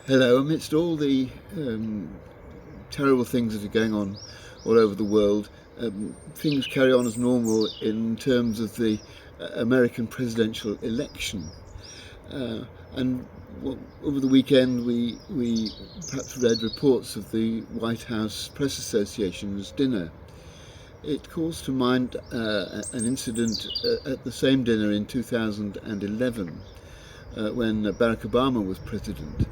Hello, amidst all the terrible things that are going on all over the world, things carry on as normal in terms of the American presidential election. And over the weekend, we perhaps read reports of the White House Press Association's dinner. It calls to mind an incident at the same dinner in 2011 when Barack Obama was president.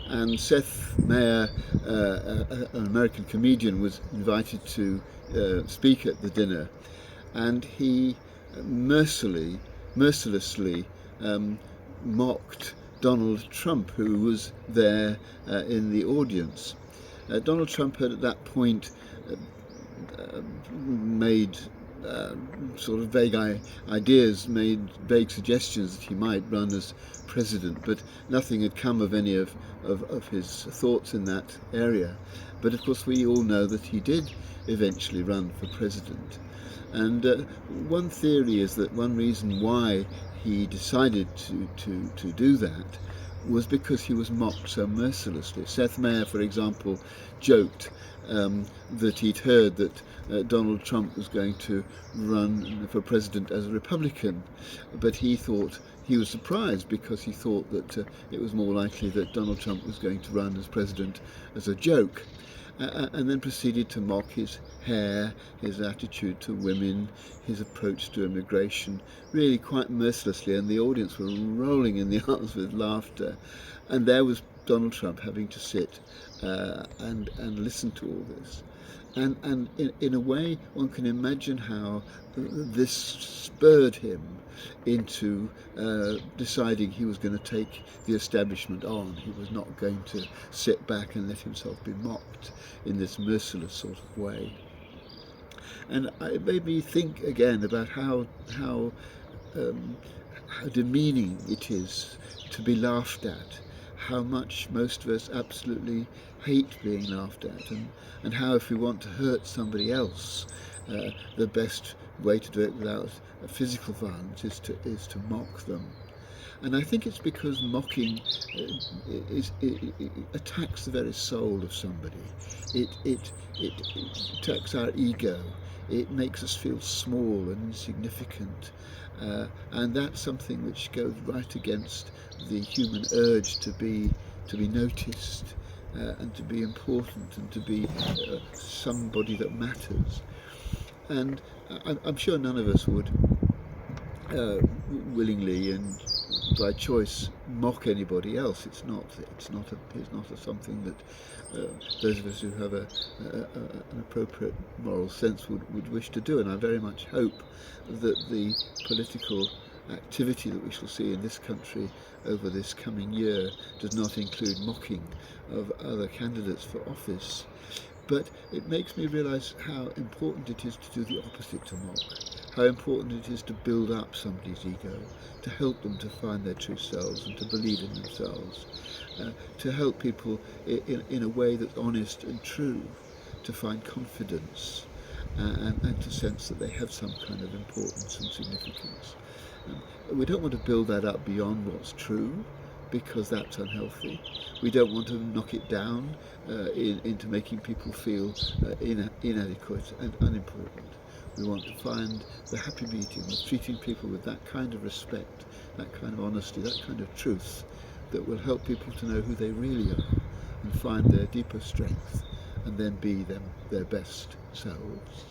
And Seth Meyer, an American comedian, was invited to speak at the dinner, and he mercilessly mocked Donald Trump, who was there in the audience. Donald Trump had at that point made sort of vague ideas, made vague suggestions that he might run as president, but nothing had come of any of his thoughts in that area. But of course we all know that he did eventually run for president. And one theory is that one reason why he decided to do that was because he was mocked so mercilessly. Seth Meyer, for example, joked that he'd heard that Donald Trump was going to run for president as a Republican, but he was surprised because he thought that it was more likely that Donald Trump was going to run as president as a joke. And then proceeded to mock his hair, his attitude to women, his approach to immigration, really quite mercilessly, and the audience were rolling in the arms with laughter. And there was Donald Trump having to sit and listen to all this. And in a way, one can imagine how this spurred him into deciding he was going to take the establishment on. He was not going to sit back and let himself be mocked in this merciless sort of way. And it made me think again about how demeaning it is to be laughed at, how much most of us absolutely hate being laughed at, and how if we want to hurt somebody else, the best way to do it without physical violence is to mock them. And I think it's because mocking it attacks the very soul of somebody. It attacks our ego. It makes us feel small and insignificant. And that's something which goes right against the human urge to be noticed and to be important and to be somebody that matters. And I'm sure none of us would willingly and by choice mock anybody else. It's not something that those of us who have an appropriate moral sense would wish to do. And I very much hope that the political activity that we shall see in this country over this coming year does not include mocking of other candidates for office. But it makes me realise how important it is to do the opposite to mock, how important it is to build up somebody's ego, to help them to find their true selves and to believe in themselves, to help people in a way that's honest and true, to find confidence and to sense that they have some kind of importance and significance. We don't want to build that up beyond what's true, because that's unhealthy. We don't want to knock it down into making people feel inadequate and unimportant. We want to find the happy medium of treating people with that kind of respect, that kind of honesty, that kind of truth that will help people to know who they really are and find their deeper strength and then be their best selves.